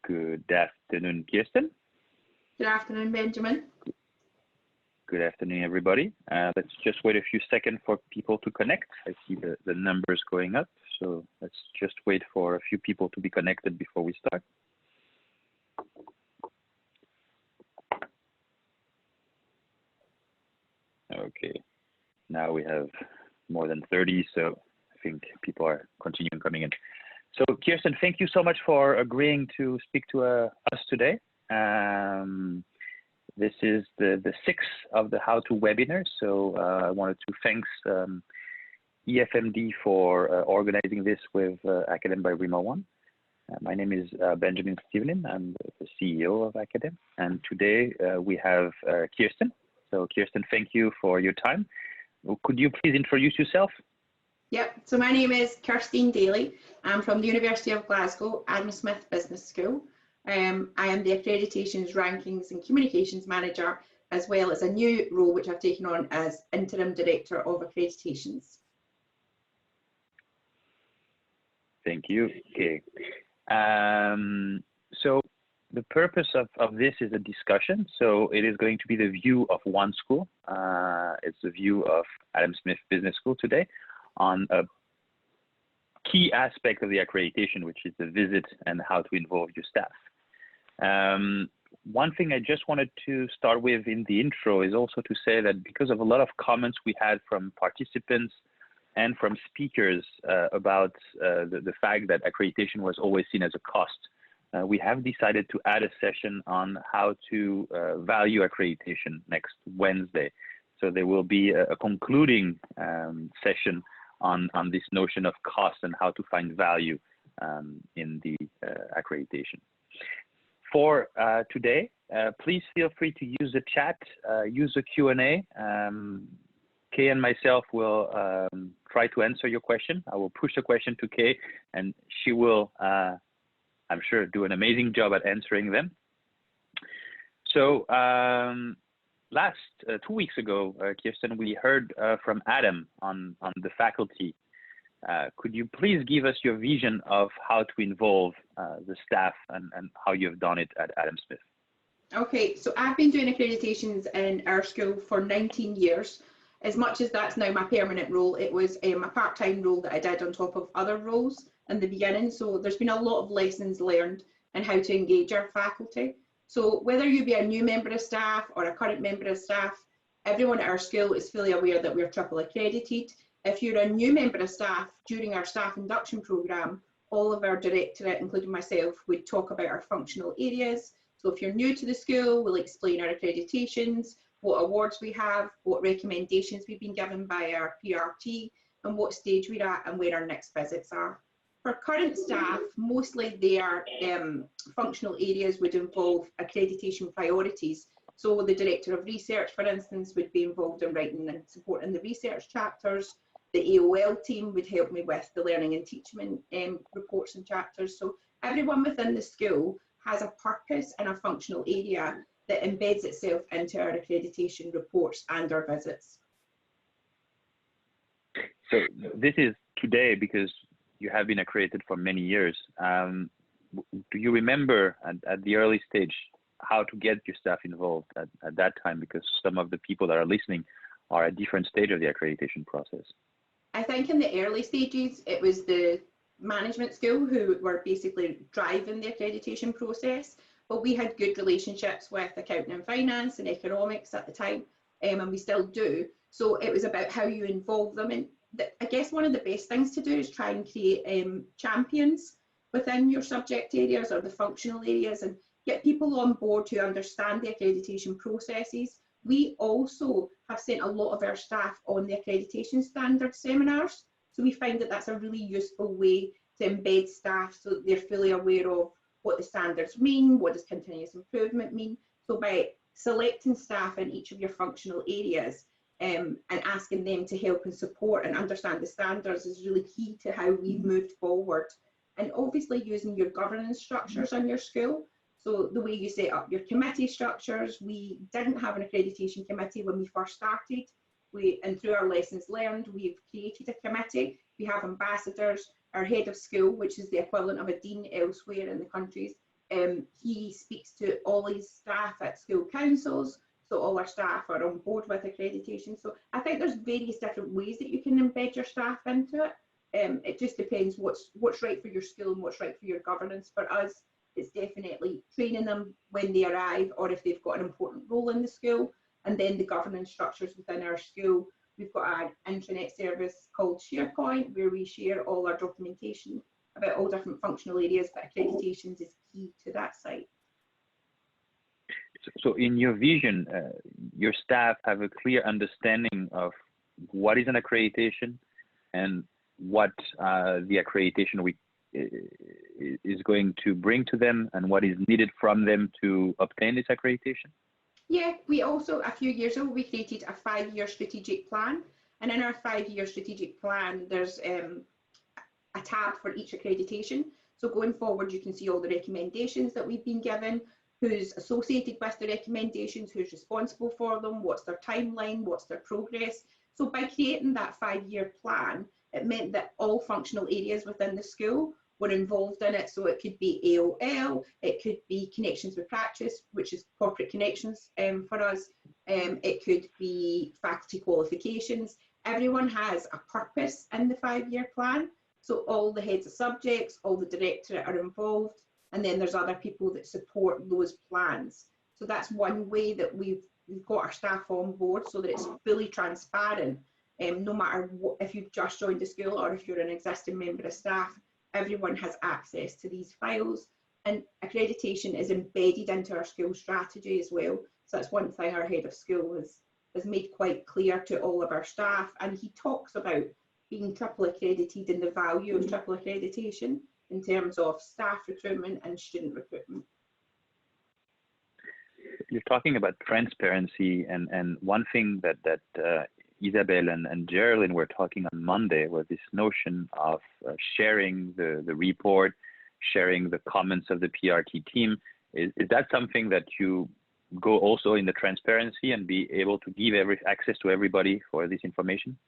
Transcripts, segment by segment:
Good afternoon, Kirsteen. Good afternoon, Benjamin. Good afternoon, everybody. Let's just wait a few seconds for people to connect. I see the numbers going up, so let's just wait for a few people to be connected before we start. Okay, now we have more than 30, so I think people are continuing coming in. So Kirsteen, thank you so much for agreeing to speak to us today. This is the sixth of the How To webinar. So I wanted to thank EFMD for organizing this with Academ by Rima1. My name is Benjamin Stevelin. I'm the CEO of Academ. And today we have Kirsteen. So Kirsteen, thank you for your time. Could you please introduce yourself? Yep, so my name is Kirsteen Daly. I'm from the University of Glasgow, Adam Smith Business School. I am the Accreditations, Rankings and Communications Manager, as well as a new role which I've taken on as Interim Director of Accreditations. Thank you. Okay. So the purpose of this is a discussion. So it is going to be the view of one school. It's the view of Adam Smith Business School today on a key aspect of the accreditation, which is the visit and how to involve your staff. One thing I just wanted to start with in the intro is also to say that because of a lot of comments we had from participants and from speakers about the fact that accreditation was always seen as a cost, we have decided to add a session on how to value accreditation next Wednesday. So there will be a concluding session on this notion of cost and how to find value in the accreditation. For today, please feel free to use the chat, use the Q&A. Kay and myself will try to answer your question. I will push the question to Kay, and she will, I'm sure, do an amazing job at answering them. So last 2 weeks ago, Kirsteen, we heard from Adam on the faculty. Could you please give us your vision of how to involve the staff and how you have done it at Adam Smith? Okay, so I've been doing accreditations in our school for 19 years. As much as that's now my permanent role, it was a part-time role that I did on top of other roles in the beginning. So there's been a lot of lessons learned in how to engage our faculty. So whether you be a new member of staff or a current member of staff, everyone at our school is fully aware that we're triple accredited. If you're a new member of staff, during our staff induction programme, all of our directorate, including myself, would talk about our functional areas. So if you're new to the school, we'll explain our accreditations, what awards we have, what recommendations we've been given by our PRT, and what stage we're at and where our next visits are. For current staff, mostly their functional areas would involve accreditation priorities. So the Director of Research, for instance, would be involved in writing and supporting the research chapters. The AOL team would help me with the learning and teaching reports and chapters. So everyone within the school has a purpose and a functional area that embeds itself into our accreditation reports and our visits. So this is today because you have been accredited for many years. Do you remember at the early stage how to get your staff involved at that time? Because some of the people that are listening are at different stage of the accreditation process. I think in the early stages, it was the management school who were basically driving the accreditation process, but we had good relationships with accounting and finance and economics at the time, and we still do. So it was about how you involve them. And I guess one of the best things to do is try and create champions within your subject areas or the functional areas and get people on board to understand the accreditation processes. We also have sent a lot of our staff on the accreditation standard seminars. So we find that that's a really useful way to embed staff so that they're fully aware of what the standards mean, what does continuous improvement mean. So by selecting staff in each of your functional areas and asking them to help and support and understand the standards is really key to how we've moved forward. And obviously using your governance structures on your school. So the way you set up your committee structures, we didn't have an accreditation committee when we first started. And through our lessons learned, we've created a committee. We have ambassadors, our head of school, which is the equivalent of a dean elsewhere in the countries, He speaks to all his staff at school councils, so all our staff are on board with accreditation. So I think there's various different ways that you can embed your staff into it. It just depends what's right for your school and what's right for your governance. For us, it's definitely training them when they arrive or if they've got an important role in the school, and then the governance structures within our school. We've got an intranet service called SharePoint where we share all our documentation about all different functional areas, but accreditations is key to that site. So in your vision, your staff have a clear understanding of what is an accreditation and what the accreditation is going to bring to them and what is needed from them to obtain this accreditation? Yeah, we also, a few years ago, we created a 5-year strategic plan. And in our 5-year strategic plan, there's a tab for each accreditation. So going forward, you can see all the recommendations that we've been given, who's associated with the recommendations, who's responsible for them, what's their timeline, what's their progress. So by creating that 5-year plan, it meant that all functional areas within the school were involved in it. So it could be AOL, it could be connections with practice, which is corporate connections for us. It could be faculty qualifications. Everyone has a purpose in the 5-year plan. So all the heads of subjects, all the directorate are involved. And then there's other people that support those plans. So that's one way that we've got our staff on board so that it's fully transparent. No matter what, if you've just joined the school or if you're an existing member of staff, everyone has access to these files. And accreditation is embedded into our school strategy as well. So that's one thing our head of school has made quite clear to all of our staff. And he talks about being triple accredited and the value of triple accreditation in terms of staff recruitment and student recruitment. You're talking about transparency, and one thing that Isabel and Geraldine were talking on Monday was this notion of sharing the report, sharing the comments of the PRT team. Is that something that you go also in the transparency and be able to give access to everybody for this information?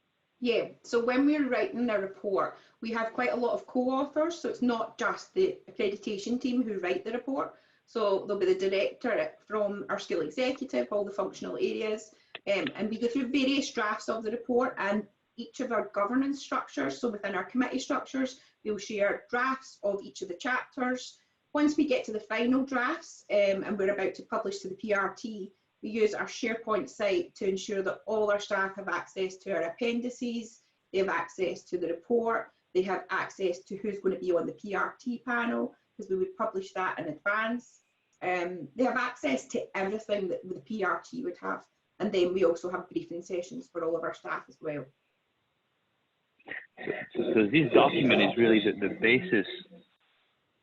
Yeah, so when we're writing a report, we have quite a lot of co-authors, so it's not just the accreditation team who write the report. So there'll be the director from our school executive, all the functional areas, and we go through various drafts of the report, and each of our governance structures, so within our committee structures, we'll share drafts of each of the chapters. Once we get to the final drafts, and we're about to publish to the PRT, we use our SharePoint site to ensure that all our staff have access to our appendices, they have access to the report, they have access to who's going to be on the PRT panel, because we would publish that in advance. They have access to everything that the PRT would have. And then we also have briefing sessions for all of our staff as well. So this document is really the basis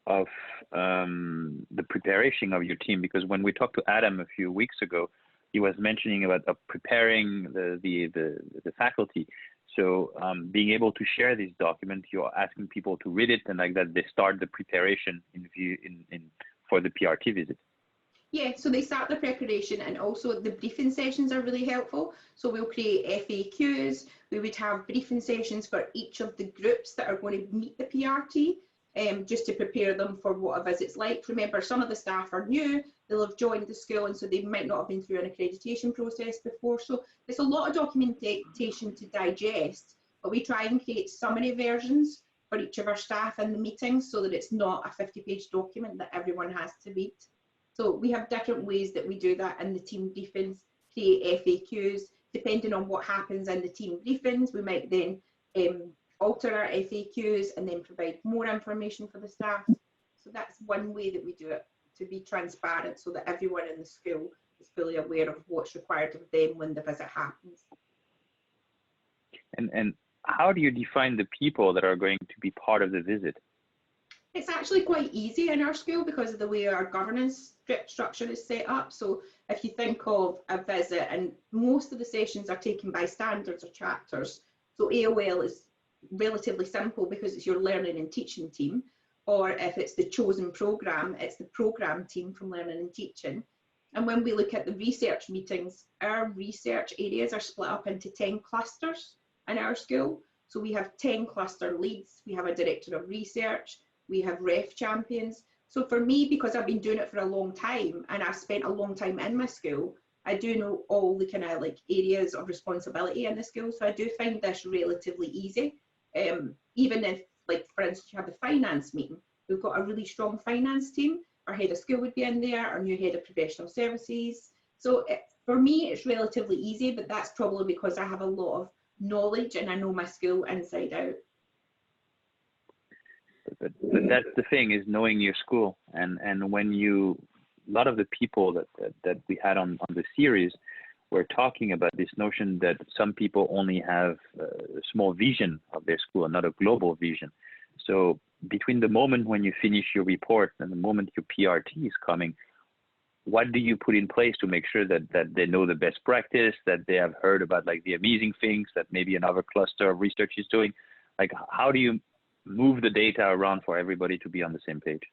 of the preparation of your team, because when we talked to Adam a few weeks ago, he was mentioning about preparing the faculty. So being able to share this document, you're asking people to read it, and like that they start the preparation for the PRT visit. Yeah, so they start the preparation, and also the briefing sessions are really helpful. So we'll create FAQs, we would have briefing sessions for each of the groups that are going to meet the PRT, just to prepare them for what a visit's like. Remember, some of the staff are new, they'll have joined the school, and so they might not have been through an accreditation process before. So it's a lot of documentation to digest, but we try and create summary versions for each of our staff in the meetings so that it's not a 50-page document that everyone has to read. So we have different ways that we do that in the team briefings, create FAQs. Depending on what happens in the team briefings, we might then alter our FAQs and then provide more information for the staff. So that's one way that we do it, to be transparent so that everyone in the school is fully aware of what's required of them when the visit happens. And how do you define the people that are going to be part of the visit? It's actually quite easy in our school because of the way our governance structure is set up. So if you think of a visit, and most of the sessions are taken by standards or chapters. So AOL is relatively simple because it's your learning and teaching team. Or if it's the chosen programme, it's the programme team from learning and teaching. And when we look at the research meetings, our research areas are split up into 10 clusters in our school. So we have 10 cluster leads, we have a director of research, we have ref champions. So for me, because I've been doing it for a long time and I've spent a long time in my school, I do know all the kind of like areas of responsibility in the school. So I do find this relatively easy. Even if, like, for instance, you have the finance meeting, we've got a really strong finance team. Our head of school would be in there, our new head of professional services. So for me, it's relatively easy, but that's probably because I have a lot of knowledge and I know my school inside out. But that's the thing, is knowing your school. And when you, a lot of the people that we had on the series were talking about this notion that some people only have a small vision of their school and not a global vision. So between the moment when you finish your report and the moment your PRT is coming, what do you put in place to make sure that they know the best practice, that they have heard about like the amazing things that maybe another cluster of research is doing? Like, how do you move the data around for everybody to be on the same page?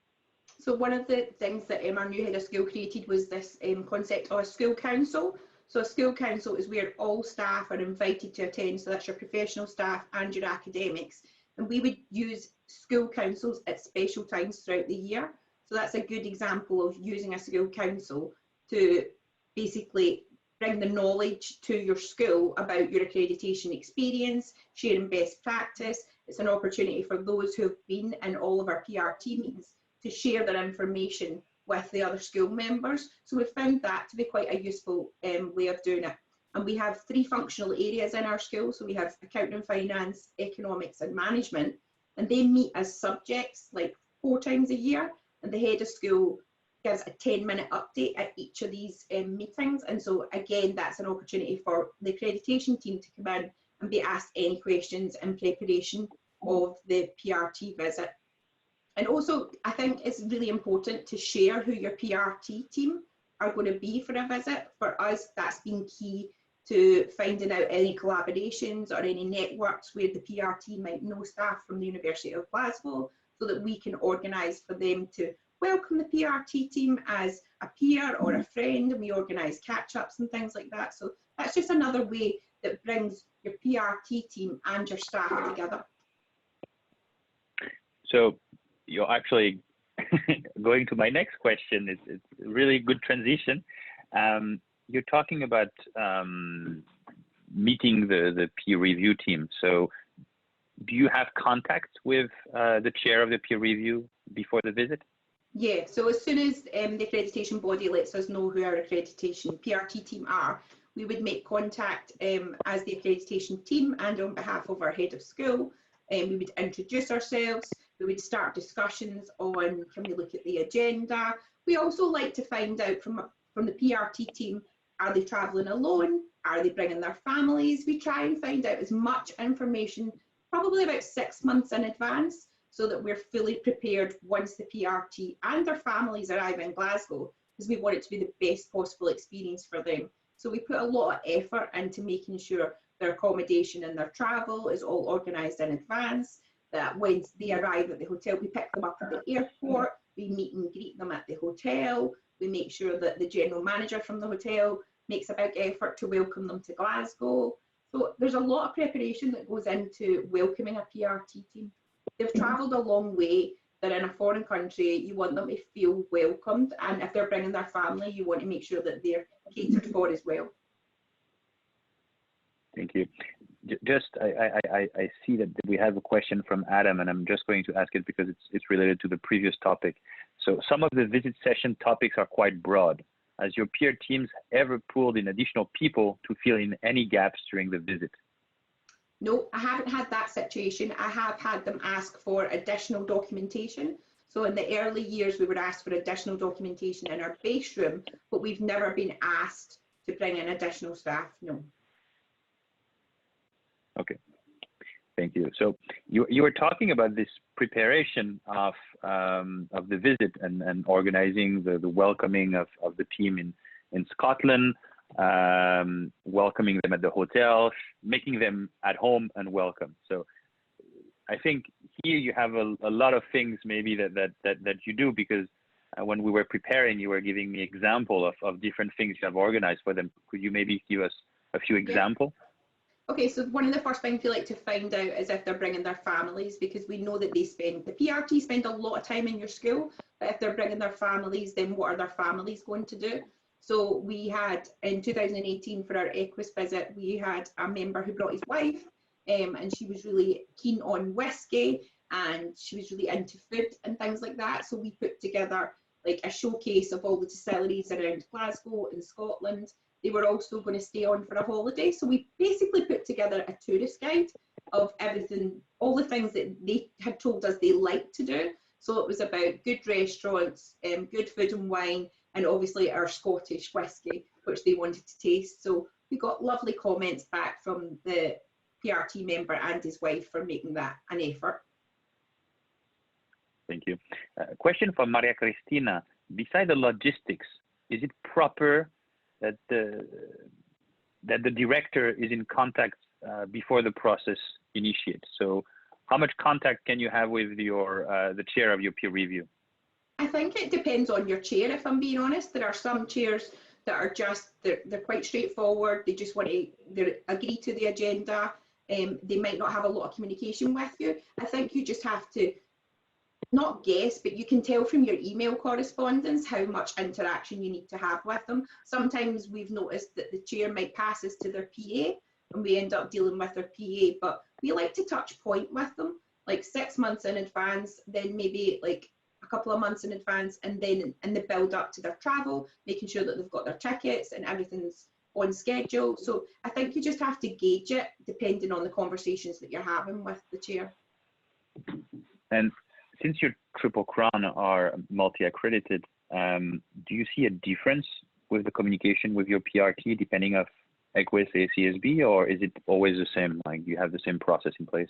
So one of the things that our new head of school created was this concept of a school council. So a school council is where all staff are invited to attend. So that's your professional staff and your academics. And we would use school councils at special times throughout the year. So that's a good example of using a school council to basically bring the knowledge to your school about your accreditation experience, sharing best practice. It's an opportunity for those who have been in all of our PRT meetings to share their information with the other school members. So we found that to be quite a useful way of doing it. And we have 3 functional areas in our school. So we have accounting and finance, economics and management, and they meet as subjects like 4 times a year. And the head of school gives a 10-minute update at each of these meetings. And so again, that's an opportunity for the accreditation team to come in and be asked any questions in preparation of the PRT visit. And also, I think it's really important to share who your PRT team are going to be for a visit. For us, that's been key to finding out any collaborations or any networks where the PRT might know staff from the University of Glasgow, so that we can organise for them to welcome the PRT team as a peer or a friend, and we organise catch-ups and things like that. So that's just another way that brings your PRT team and your staff together. So you're actually going to my next question. It's a really good transition. You're talking about meeting the peer review team. So do you have contact with the chair of the peer review before the visit? Yeah, so as soon as the accreditation body lets us know who our accreditation PRT team are, we would make contact as the accreditation team and on behalf of our head of school. We would introduce ourselves. We would start discussions on, can we look at the agenda? We also like to find out from the PRT team, are they travelling alone? Are they bringing their families? We try and find out as much information, probably about 6 months in advance, so that we're fully prepared once the PRT and their families arrive in Glasgow, because we want it to be the best possible experience for them. So we put a lot of effort into making sure their accommodation and their travel is all organised in advance, that when they arrive at the hotel, we pick them up at the airport, we meet and greet them at the hotel, we make sure that the general manager from the hotel makes a big effort to welcome them to Glasgow. So there's a lot of preparation that goes into welcoming a PRT team. They've travelled a long way, they're in a foreign country, you want them to feel welcomed, and if they're bringing their family, you want to make sure that they're catered for as well. Thank you. Just, I see that we have a question from Adam, and I'm just going to ask it because it's related to the previous topic. So some of the visit session topics are quite broad. Has your peer teams ever pulled in additional people to fill in any gaps during the visit? No, I haven't had that situation. I have had them ask for additional documentation. So in the early years, we were asked for additional documentation in our base room, but we've never been asked to bring in additional staff, no. Okay, thank you. So you were talking about this preparation of the visit and organizing the welcoming of the team in Scotland, welcoming them at the hotel, making them at home and welcome. So I think here you have a lot of things maybe that you do, because when we were preparing, you were giving me example of different things you have organized for them. Could you maybe give us a few examples? Yeah. Okay, so one of the first things we like to find out is if they're bringing their families, because we know that the PRT spend a lot of time in your school, But if they're bringing their families, then what are their families going to do? So we had, in 2018, for our Equus visit, we had a member who brought his wife, and she was really keen on whiskey, and she was really into food and things like that. So we put together like a showcase of all the distilleries around Glasgow and Scotland. They were also going to stay on for a holiday. So we basically put together a tourist guide of everything, all the things that they had told us they liked to do. So it was about good restaurants, good food and wine, and obviously our Scottish whiskey, which they wanted to taste. So we got lovely comments back from the PRT member and his wife for making that an effort. Thank you. Question from Maria Cristina. Beside the logistics, is it proper that the director is in contact before the process initiates? So how much contact can you have with your the chair of your peer review? I think it depends on your chair, if I'm being honest. There are some chairs that are just, they're quite straightforward. They just want to agree to the agenda. They might not have a lot of communication with you. I think you just have to not guess, but you can tell from your email correspondence how much interaction you need to have with them. Sometimes we've noticed that the chair might pass us to their PA and we end up dealing with their PA, but we like to touch point with them, like 6 months in advance, then maybe like a couple of months in advance, and then in the build up to their travel, making sure that they've got their tickets and everything's on schedule. So I think you just have to gauge it depending on the conversations that you're having with the chair. And since your Triple Crown are multi-accredited, do you see a difference with the communication with your PRT depending of Equus, ACSB, or is it always the same? Like you have the same process in place?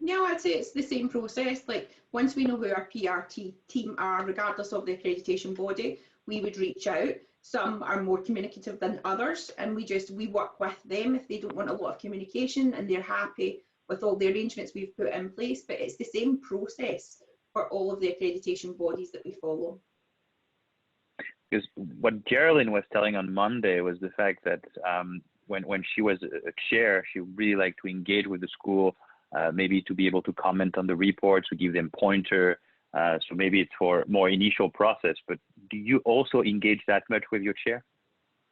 No, I'd say it's the same process. Like once we know who our PRT team are, regardless of the accreditation body, we would reach out. Some are more communicative than others, and we work with them if they don't want a lot of communication and they're happy with all the arrangements we've put in place. But it's the same process for all of the accreditation bodies that we follow. Because what Geraldine was telling on Monday was the fact that when she was a chair, she really liked to engage with the school, maybe to be able to comment on the reports, to give them pointer. So maybe it's for more initial process, but do you also engage that much with your chair?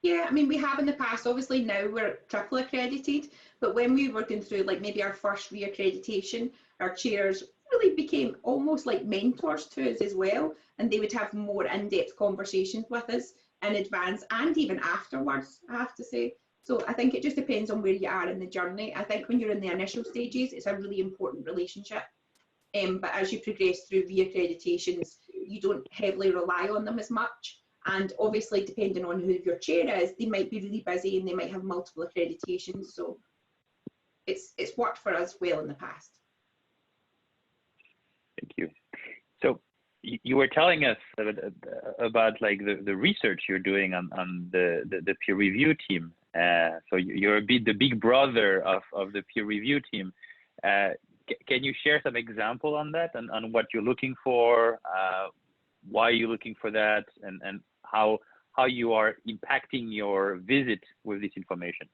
Yeah, I mean, we have in the past. Obviously now we're triple accredited, but when we were going through like maybe our first re-accreditation, our chairs really became almost like mentors to us as well, and they would have more in-depth conversations with us in advance and even afterwards, I have to say. So I think it just depends on where you are in the journey. I think when you're in the initial stages, it's a really important relationship. But as you progress through re-accreditations, you don't heavily rely on them as much. And obviously, depending on who your chair is, they might be really busy and they might have multiple accreditations. So it's worked for us well in the past. Thank you. So you were telling us about like the research you're doing on the peer review team. So you're a bit the big brother of the peer review team. Can you share some example on that and on what you're looking for, why you're looking for that, and how you are impacting your visit with this information?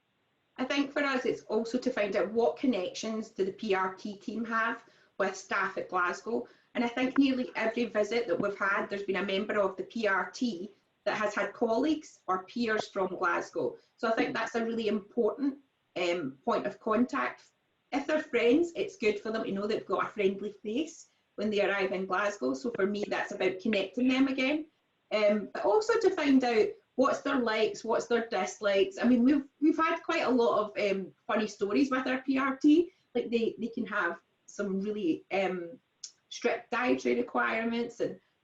I think for us, it's also to find out what connections do the PRT team have with staff at Glasgow. And I think nearly every visit that we've had, there's been a member of the PRT that has had colleagues or peers from Glasgow. So I think that's a really important point of contact. If they're friends, it's good for them to know they've got a friendly face when they arrive in Glasgow. So for me, that's about connecting them again. But also to find out what's their likes, what's their dislikes. I mean, we've had quite a lot of funny stories with our PRT. Like they can have some really strict dietary requirements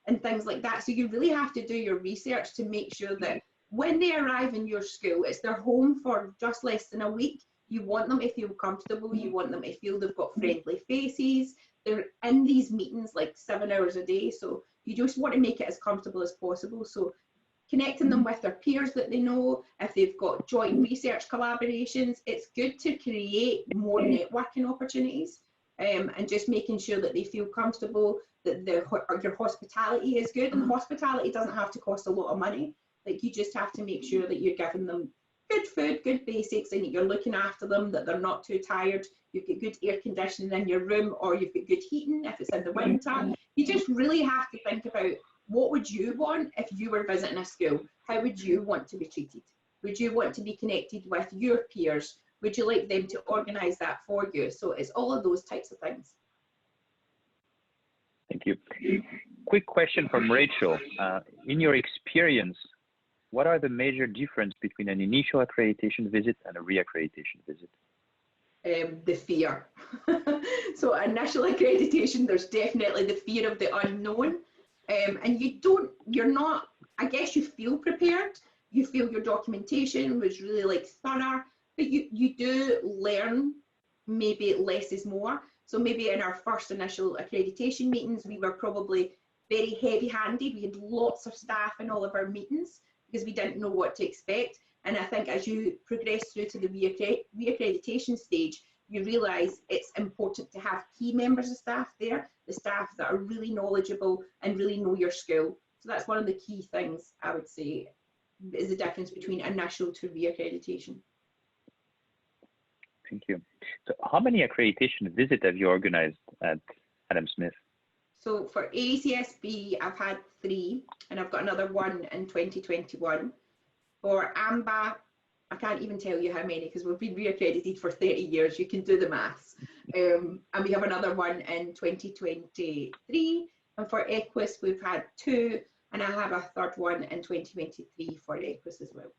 and things like that. So you really have to do your research to make sure that when they arrive in your school, it's their home for just less than a week. You want them to feel comfortable. You want them to feel they've got friendly faces. They're in these meetings like 7 hours a day. So you just want to make it as comfortable as possible. So connecting them with their peers that they know, if they've got joint research collaborations, it's good to create more networking opportunities. And just making sure that they feel comfortable, that your hospitality is good. And hospitality doesn't have to cost a lot of money. Like you just have to make sure that you're giving them good food, good basics, and you're looking after them, that they're not too tired. You've got good air conditioning in your room, or you've got good heating if it's in the winter. You just really have to think about what would you want if you were visiting a school? How would you want to be treated? Would you want to be connected with your peers? Would you like them to organise that for you? So it's all of those types of things. Thank you. Quick question from Rachel. In your experience, what are the major differences between an initial accreditation visit and a re-accreditation visit? The fear. So initial accreditation, there's definitely the fear of the unknown. And you're not, I guess you feel prepared. You feel your documentation was really like thorough, but you do learn maybe less is more. So maybe in our first initial accreditation meetings, we were probably very heavy-handed. We had lots of staff in all of our meetings because we didn't know what to expect. And I think as you progress through to the re-accreditation stage, you realise it's important to have key members of staff there, the staff that are really knowledgeable and really know your school. So that's one of the key things I would say is the difference between initial to re-accreditation. Thank you. So how many accreditation visits have you organized at Adam Smith? So for ACSB, I've had 3, and I've got another one in 2021. For AMBA, I can't even tell you how many because we've been re-accredited for 30 years. You can do the maths. And we have another one in 2023. And for EQUIS, we've had 2, and I have a third one in 2023 for EQUIS as well.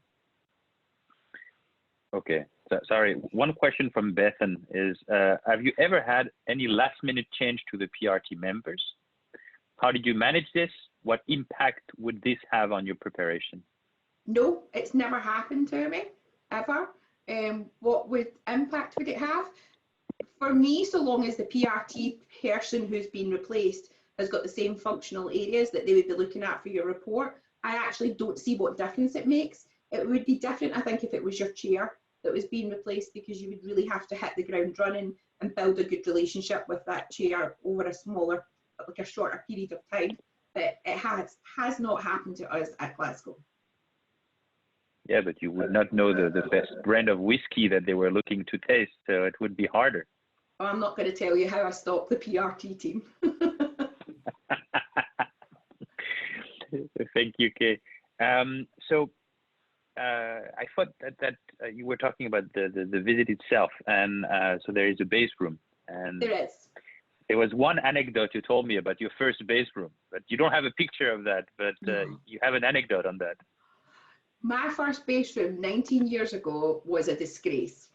Okay, so, sorry. One question from Bethan is, have you ever had any last minute change to the PRT members? How did you manage this? What impact would this have on your preparation? No, it's never happened to me, ever. What impact would it have? For me, so long as the PRT person who's been replaced has got the same functional areas that they would be looking at for your report, I actually don't see what difference it makes. It would be different, I think, if it was your chair that was being replaced, because you would really have to hit the ground running and build a good relationship with that chair over a shorter period of time. But it has not happened to us at Glasgow. Yeah, but you would not know the best brand of whiskey that they were looking to taste, so it would be harder. Well, I'm not going to tell you how I stopped the PRT team. Thank you, Kay. So I thought that you were talking about the visit itself, and so there is a base room. And there is. There was one anecdote you told me about your first base room, but you don't have a picture of that, but you have an anecdote on that. My first base room 19 years ago was a disgrace.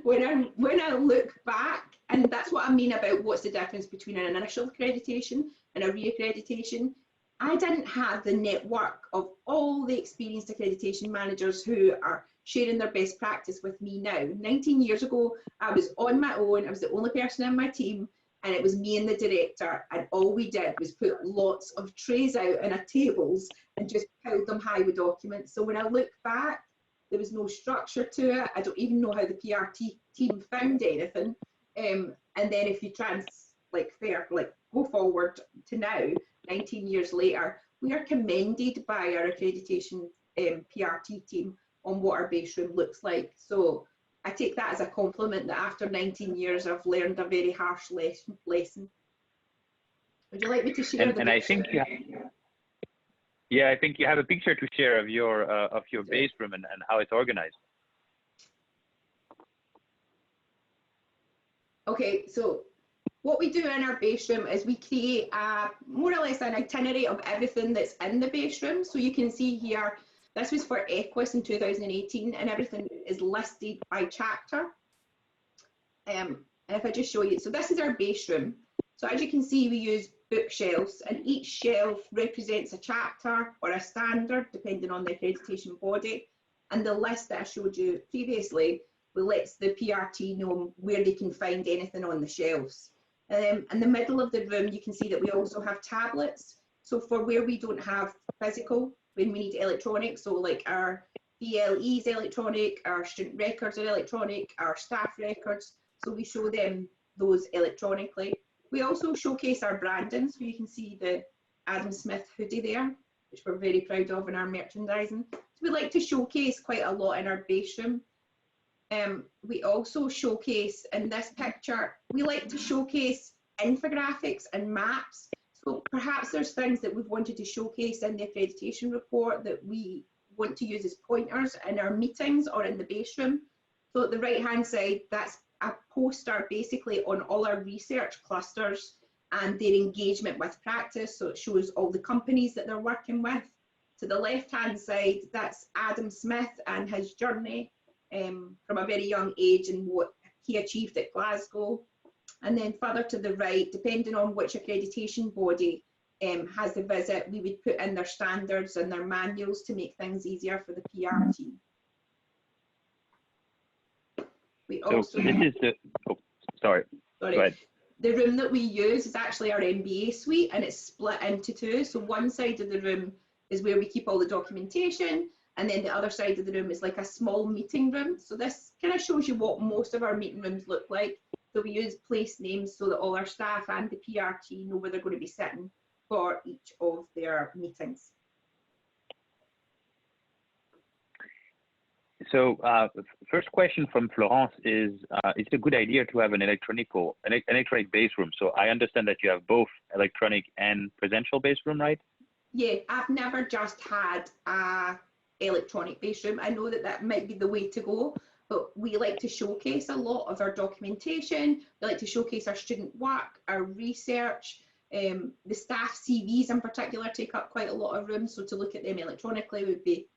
When I look back, and that's what I mean about what's the difference between an initial accreditation and a re-accreditation, I didn't have the network of all the experienced accreditation managers who are sharing their best practice with me now. 19 years ago, I was on my own. I was the only person in my team, and it was me and the director, and all we did was put lots of trays out on our tables and just piled them high with documents. So when I look back, there was no structure to it. I don't even know how the PRT team found anything. And then if you go forward to now, 19 years later, we are commended by our accreditation PRT team on what our base room looks like. So I take that as a compliment that after 19 years, I've learned a very harsh lesson. Would you like me to share the and I think I think you have a picture to share of your base room and how it's organized. Okay, so what we do in our base room is we create more or less an itinerary of everything that's in the base room. So you can see here, this was for EQUIS in 2018, and everything is listed by chapter. And if I just show you, so this is our base room. So as you can see, we use bookshelves, and each shelf represents a chapter or a standard, depending on the accreditation body. And the list that I showed you previously lets the PRT know where they can find anything on the shelves. In the middle of the room, you can see that we also have tablets. So for where we don't have physical, when we need electronic, so like our BLE is electronic, our student records are electronic, our staff records, so we show them those electronically. We also showcase our branding, so you can see the Adam Smith hoodie there, which we're very proud of in our merchandising. So we like to showcase quite a lot in our base room. We also showcase, in this picture, we like to showcase infographics and maps. So Well, perhaps there's things that we've wanted to showcase in the accreditation report that we want to use as pointers in our meetings or in the base room. So at the right-hand side, that's a poster basically on all our research clusters and their engagement with practice. So it shows all the companies that they're working with. To the left-hand side, that's Adam Smith and his journey from a very young age and what he achieved at Glasgow. And then further to the right, depending on which accreditation body has the visit, we would put in their standards and their manuals to make things easier for the PR team. We also, so this is the, oh, sorry. Go ahead. The room that we use is actually our MBA suite, and it's split into two. So one side of the room is where we keep all the documentation, and then the other side of the room is like a small meeting room. So this kind of shows you what most of our meeting rooms look like. So we use place names so that all our staff and the PRT know where they're going to be sitting for each of their meetings. So first question from Florence is it a good idea to have an electronic base room? So I understand that you have both electronic and presential base room, right? Yeah, I've never just had a electronic base room. I know that that might be the way to go, but we like to showcase a lot of our documentation. We like to showcase our student work, our research. The staff CVs in particular take up quite a lot of room, so to look at them electronically would be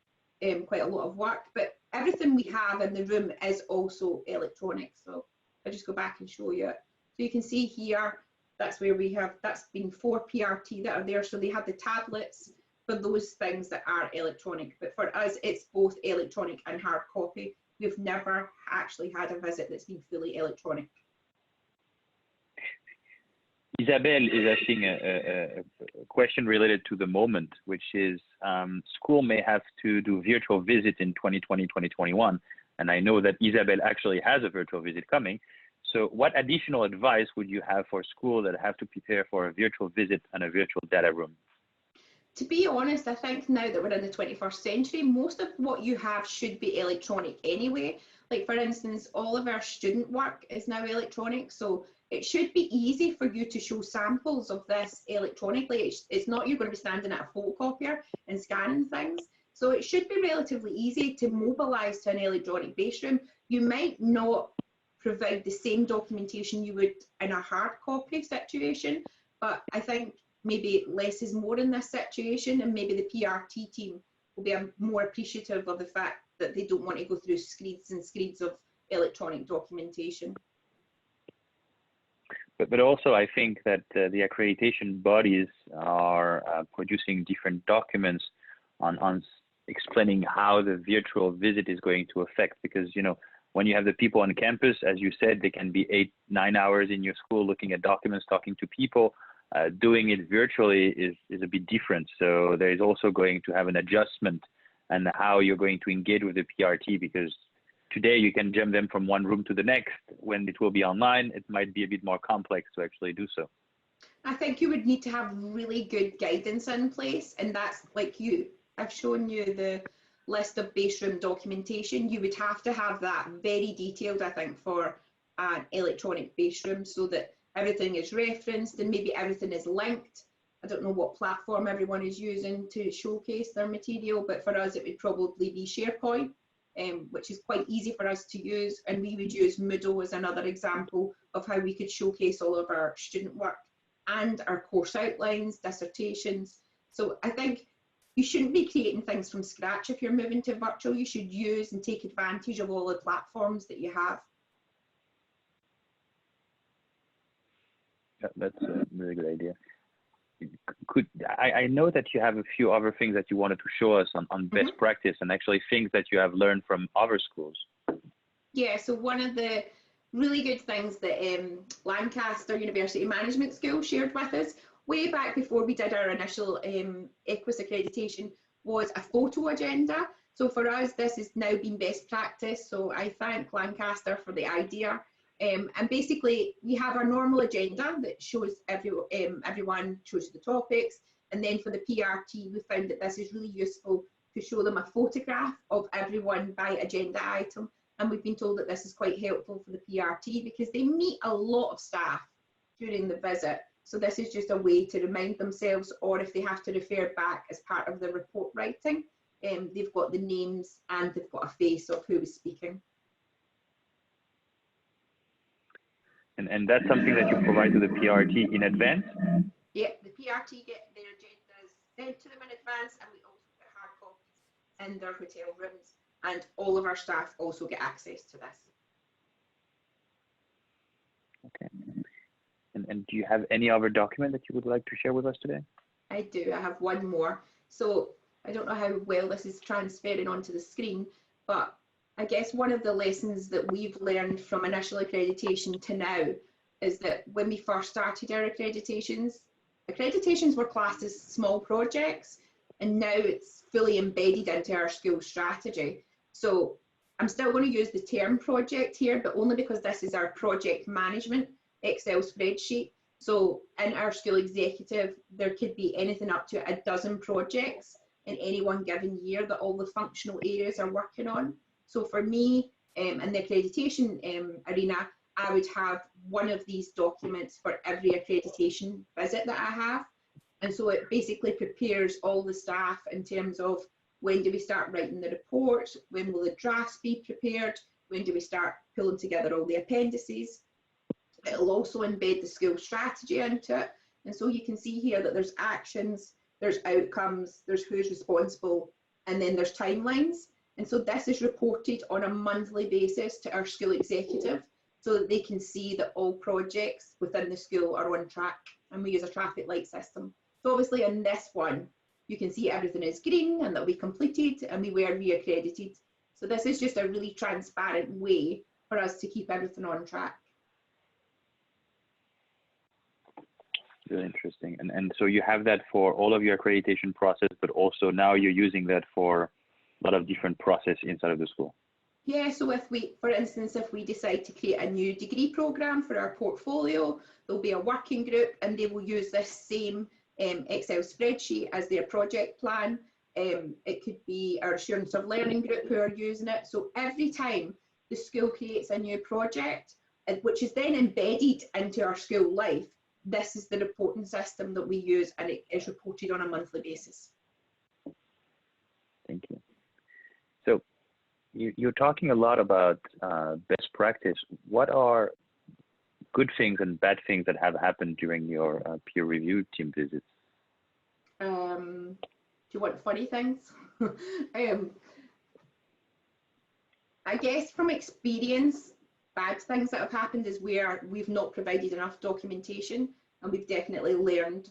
quite a lot of work. But everything we have in the room is also electronic. So I'll just go back and show you it. So you can see here, that's where we have, that's been 4 PRT that are there. So they have the tablets for those things that are electronic. But for us, it's both electronic and hard copy. We've never actually had a visit that's been fully electronic. Isabel is asking a question related to the moment, which is school may have to do virtual visit in 2020, 2021. And I know that Isabel actually has a virtual visit coming. So what additional advice would you have for school that have to prepare for a virtual visit and a virtual data room? To be honest, I think now that we're in the 21st century, most of what you have should be electronic anyway. Like for instance, all of our student work is now electronic. So it should be easy for you to show samples of this electronically. It's not you're going to be standing at a photocopier and scanning things. So it should be relatively easy to mobilize to an electronic base room. You might not provide the same documentation you would in a hard copy situation, but I think maybe less is more in this situation, and maybe the PRT team will be more appreciative of the fact that they don't want to go through screeds and screeds of electronic documentation. But also I think that the accreditation bodies are producing different documents on explaining how the virtual visit is going to affect, because, you know, when you have the people on campus, as you said, they can be 8-9 hours in your school looking at documents, talking to people. Doing it virtually is a bit different. So there is also going to have an adjustment and how you're going to engage with the PRT, because today you can jump them from one room to the next. When it will be online, it might be a bit more complex to actually do so. I think you would need to have really good guidance in place, and that's like I've shown you the list of base room documentation. You would have to have that very detailed, I think, for an electronic base room, so that everything is referenced and maybe everything is linked. I don't know what platform everyone is using to showcase their material, but for us it would probably be SharePoint, which is quite easy for us to use, and we would use Moodle as another example of how we could showcase all of our student work and our course outlines, dissertations. So I think you shouldn't be creating things from scratch if you're moving to virtual. You should use and take advantage of all the platforms that you have. That's a really good idea. I know that you have a few other things that you wanted to show us on best practice and actually things that you have learned from other schools. Yeah, so one of the really good things that Lancaster University Management School shared with us way back before we did our initial EQUIS accreditation was a photo agenda. So for us, this has now been best practice. So I thank Lancaster for the idea. And basically, we have our normal agenda that shows everyone shows the topics. And then for the PRT, we found that this is really useful to show them a photograph of everyone by agenda item. And we've been told that this is quite helpful for the PRT because they meet a lot of staff during the visit. So this is just a way to remind themselves, or if they have to refer back as part of the report writing, they've got the names and they've got a face of who was speaking. And that's something that you provide to the PRT in advance? Yeah, the PRT get their agendas sent to them in advance, and we also get hard copies in their hotel rooms, and all of our staff also get access to this. Okay. And do you have any other document that you would like to share with us today? I do. I have one more. So I don't know how well this is transferring onto the screen, but I guess one of the lessons that we've learned from initial accreditation to now is that when we first started our accreditations were classed as small projects, and now it's fully embedded into our school strategy. So I'm still going to use the term project here, but only because this is our project management Excel spreadsheet. So in our school executive, there could be anything up to 12 projects in any one given year that all the functional areas are working on. So for me, in the accreditation arena, I would have one of these documents for every accreditation visit that I have. And so it basically prepares all the staff in terms of when do we start writing the reports, when will the drafts be prepared, when do we start pulling together all the appendices. It'll also embed the school strategy into it. And so you can see here that there's actions, there's outcomes, there's who's responsible, and then there's timelines. And so this is reported on a monthly basis to our school executive so that they can see that all projects within the school are on track, and we use a traffic light system. So obviously in this one, you can see everything is green and that we completed and we were re-accredited. So this is just a really transparent way for us to keep everything on track. Really interesting. And so you have that for all of your accreditation process, but also now you're using that for a lot of different process inside of the school. Yeah, so if we, for instance, if we decide to create a new degree program for our portfolio, there'll be a working group and they will use this same Excel spreadsheet as their project plan. It could be our assurance of learning group who are using it. So every time the school creates a new project, which is then embedded into our school life, this is the reporting system that we use, and it is reported on a monthly basis. Thank you. So you're talking a lot about best practice. What are good things and bad things that have happened during your peer review team visits? Do you want funny things? I guess from experience, bad things that have happened is where we've not provided enough documentation, and we've definitely learned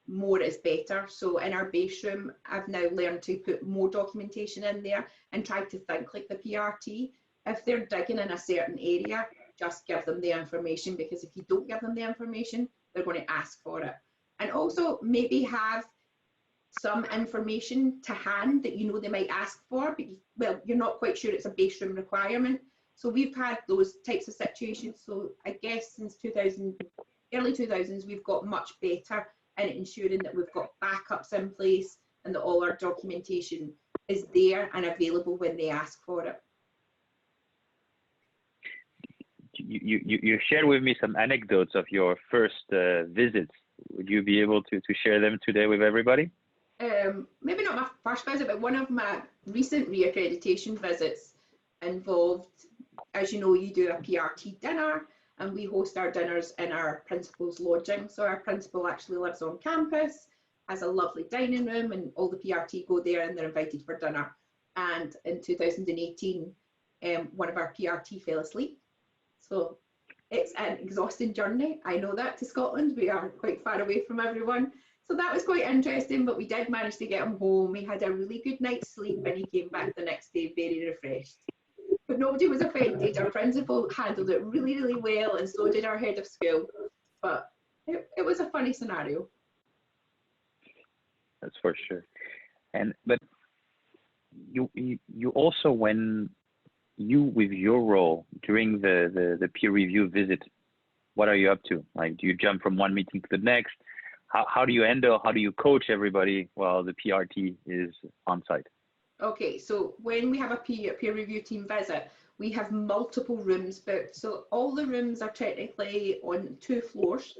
more is better. So in our base room, I've now learned to put more documentation in there and try to think like the PRT. If they're digging in a certain area, just give them the information, because if you don't give them the information, they're going to ask for it. And also maybe have some information to hand that you know they might ask for, but well, you're not quite sure it's a base room requirement. So we've had those types of situations. So I guess since early 2000s, we've got much better in ensuring that we've got backups in place and that all our documentation is there and available when they ask for it. You shared with me some anecdotes of your first visits. Would you be able to share them today with everybody? Maybe not my first visit, but one of my recent re-accreditation visits involved, as you know, you do a PRT dinner, and we host our dinners in our principal's lodging. So our principal actually lives on campus, has a lovely dining room, and all the PRT go there and they're invited for dinner. And in 2018, one of our PRT fell asleep. So it's an exhausting journey. I know that, to Scotland. We are quite far away from everyone. So that was quite interesting, but we did manage to get him home. He had a really good night's sleep and he came back the next day very refreshed. But nobody was offended. Our principal handled it really, really well, and so did our head of school. But it was a funny scenario. That's for sure. But you also, when you, with your role during the peer review visit, what are you up to? Like, do you jump from one meeting to the next? How do you handle, how do you coach everybody while the PRT is on site? Okay, so when we have a peer review team visit, we have multiple rooms booked. So all the rooms are technically on 2 floors.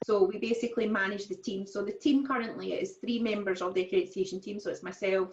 So we basically manage the team. So the team currently is 3 members of the accreditation team. So it's myself,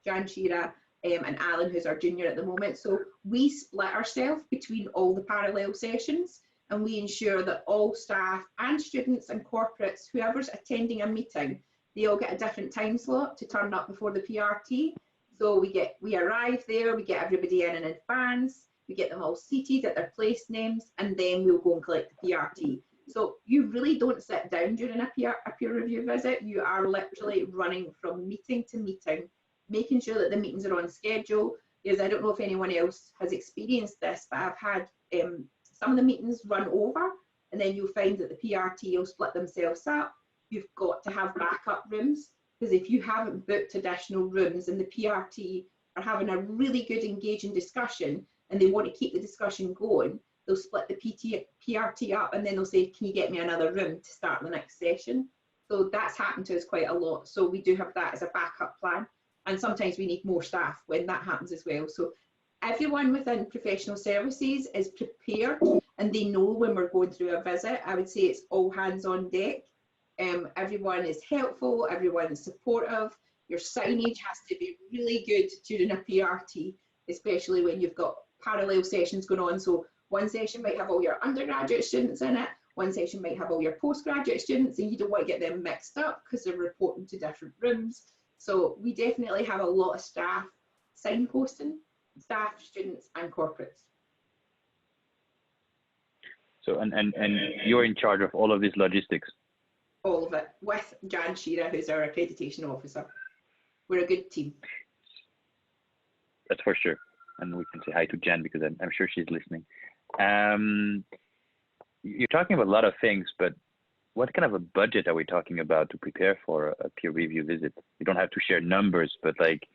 Jan Shearer, and Alan, who's our junior at the moment. So we split ourselves between all the parallel sessions, and we ensure that all staff and students and corporates, whoever's attending a meeting, they all get a different time slot to turn up before the PRT. So we arrive there, we get everybody in advance, we get them all seated at their place names, and then we'll go and collect the PRT. So you really don't sit down during a peer review visit. You are literally running from meeting to meeting, making sure that the meetings are on schedule. Because I don't know if anyone else has experienced this, but I've had some of the meetings run over, and then you'll find that the PRT will split themselves up. You've got to have backup rooms, because if you haven't booked additional rooms and the PRT are having a really good engaging discussion and they want to keep the discussion going, they'll split the PRT up, and then they'll say, can you get me another room to start the next session? So that's happened to us quite a lot. So we do have that as a backup plan. And sometimes we need more staff when that happens as well. So everyone within professional services is prepared, and they know when we're going through a visit. I would say it's all hands on deck. Everyone is helpful, everyone is supportive. Your signage has to be really good during a PRT, especially when you've got parallel sessions going on. So one session might have all your undergraduate students in it, one session might have all your postgraduate students, and you don't want to get them mixed up because they're reporting to different rooms. So we definitely have a lot of staff signposting, staff, students and corporates. So and you're in charge of all of this logistics? All of it, with Jan Shearer, who's our accreditation officer. We're a good team. That's for sure. And we can say hi to Jan, because I'm sure she's listening. You're talking about a lot of things, but what kind of a budget are we talking about to prepare for a peer review visit? You don't have to share numbers, but like...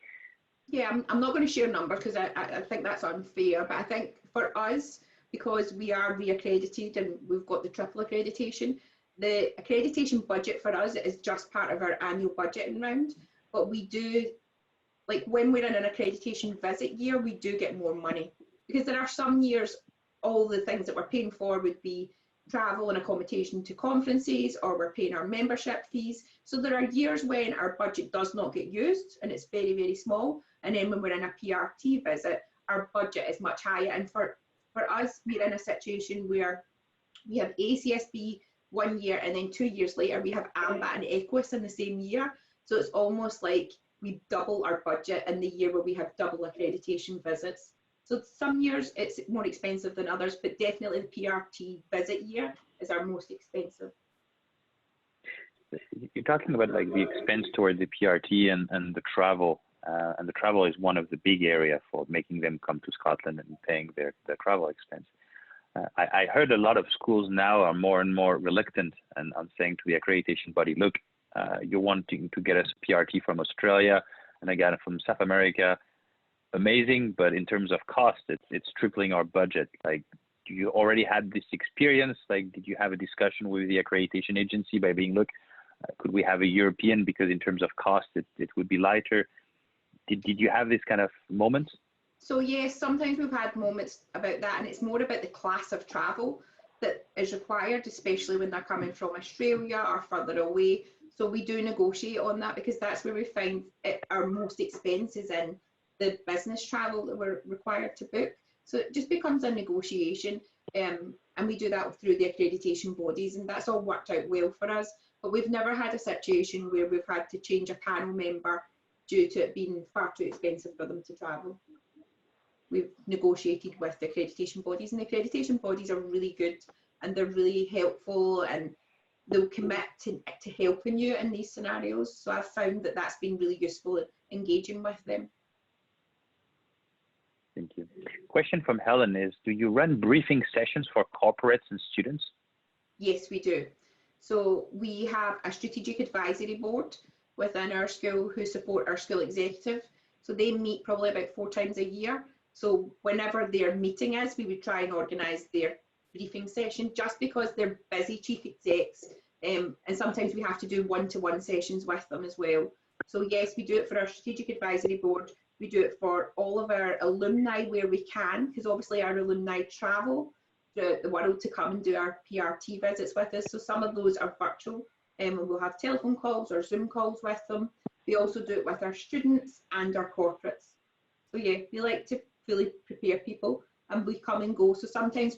Yeah, I'm not going to share numbers because I think that's unfair. But I think for us, because we are re-accredited and we've got the triple accreditation, the accreditation budget for us is just part of our annual budgeting round. But we do, like when we're in an accreditation visit year, we do get more money, because there are some years all the things that we're paying for would be travel and accommodation to conferences, or we're paying our membership fees. So there are years when our budget does not get used and it's very, very small. And then when we're in a PRT visit, our budget is much higher. And for us, we're in a situation where we have ACSB 1 year, and then 2 years later, we have AMBAT and EQUIS in the same year. So it's almost like we double our budget in the year where we have double accreditation visits. So some years it's more expensive than others, but definitely the PRT visit year is our most expensive. You're talking about like the expense toward the PRT and the travel is one of the big area for making them come to Scotland and paying their travel expense. I heard a lot of schools now are more and more reluctant and on saying to the accreditation body, look, you're wanting to get us PRT from Australia and again from South America. Amazing, but in terms of cost, it's tripling our budget. Like, do you already had this experience? Like, did you have a discussion with the accreditation agency by being, look, could we have a European, because in terms of cost, it would be lighter? Did you have this kind of moments? So yes, sometimes we've had moments about that, and it's more about the class of travel that is required, especially when they're coming from Australia or further away. So we do negotiate on that, because that's where we find our most expenses in the business travel that we're required to book. So it just becomes a negotiation, and we do that through the accreditation bodies, and that's all worked out well for us. But we've never had a situation where we've had to change a panel member due to it being far too expensive for them to travel. We've negotiated with the accreditation bodies, and the accreditation bodies are really good, and they're really helpful, and they'll commit to helping you in these scenarios. So I've found that that's been really useful at engaging with them. Thank you. Question from Helen is, do you run briefing sessions for corporates and students? Yes, we do. So we have a strategic advisory board within our school who support our school executive. So they meet probably about 4 times a year. So whenever their meeting is, we would try and organise their briefing session, just because they're busy chief execs, and sometimes we have to do one-to-one sessions with them as well. So yes, we do it for our strategic advisory board. We do it for all of our alumni where we can, because obviously our alumni travel throughout the world to come and do our PRT visits with us. So some of those are virtual, and we'll have telephone calls or Zoom calls with them. We also do it with our students and our corporates. So yeah, we like to fully prepare people, and we come and go. So sometimes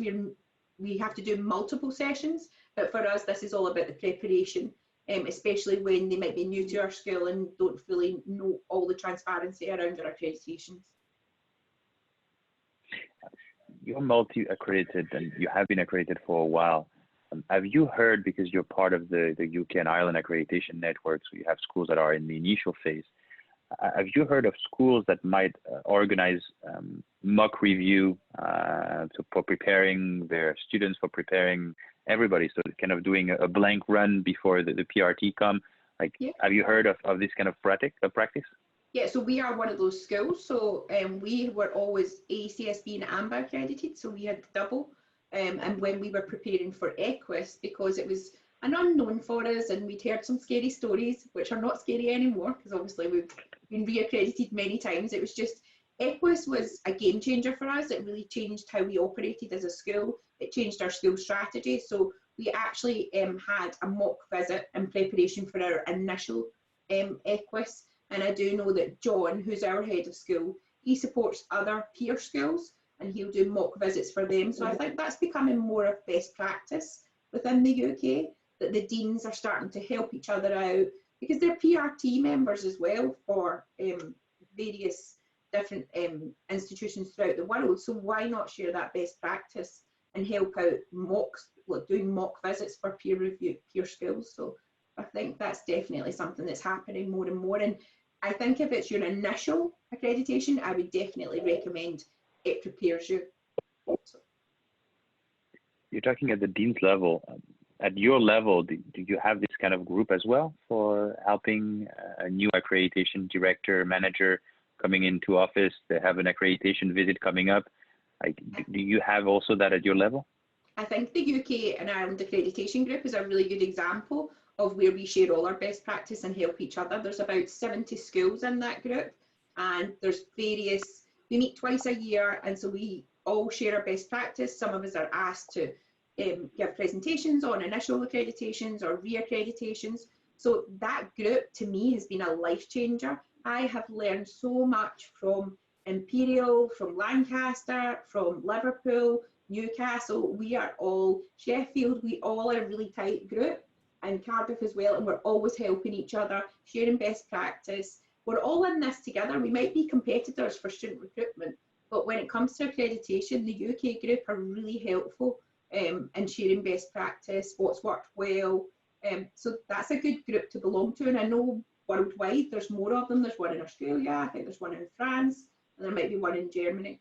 we have to do multiple sessions, but for us, this is all about the preparation, especially when they might be new to our school and don't fully know all the transparency around our accreditations. You're multi-accredited and you have been accredited for a while. Have you heard, because you're part of the UK and Ireland accreditation network, so you have schools that are in the initial phase, have you heard of schools that might organize mock review for preparing their students, for preparing everybody, so kind of doing a blank run before the PRT come? Like, yeah. Have you heard of this kind of practice? Yeah, so we are one of those schools. So we were always ACSB and AMBA accredited, so we had double. And when we were preparing for EQUIS, because it was an unknown for us and we'd heard some scary stories, which are not scary anymore, because obviously we've been reaccredited many times. It was just, EQUIS was a game changer for us. It really changed how we operated as a school. It changed our school strategy. So we actually had a mock visit in preparation for our initial EQUIS. And I do know that John, who's our head of school, he supports other peer schools and he'll do mock visits for them. So I think that's becoming more of best practice within the UK, that the deans are starting to help each other out, because they're PRT members as well for various different institutions throughout the world. So why not share that best practice and help out doing mock visits for peer schools? So I think that's definitely something that's happening more and more. And I think if it's your initial accreditation, I would definitely recommend it prepares you. So. You're talking at the dean's level. At your level, do you have this kind of group as well for helping a new accreditation director, manager coming into office? They have an accreditation visit coming up. Like, do you have also that at your level? I think the UK and Ireland accreditation group is a really good example of where we share all our best practice and help each other. There's about 70 schools in that group, and there's we meet twice a year, and so we all share our best practice. Some of us are asked to give presentations on initial accreditations or re-accreditations. So that group to me has been a life changer. I have learned so much from Imperial, from Lancaster, from Liverpool, Newcastle. We are all Sheffield, we all are a really tight group, and Cardiff as well, and we're always helping each other, sharing best practice. We're all in this together. We might be competitors for student recruitment, but when it comes to accreditation, the UK group are really helpful in sharing best practice, what's worked well. So that's a good group to belong to, and I know worldwide there's more of them. There's one in Australia, I think there's one in France, and there might be one in Germany.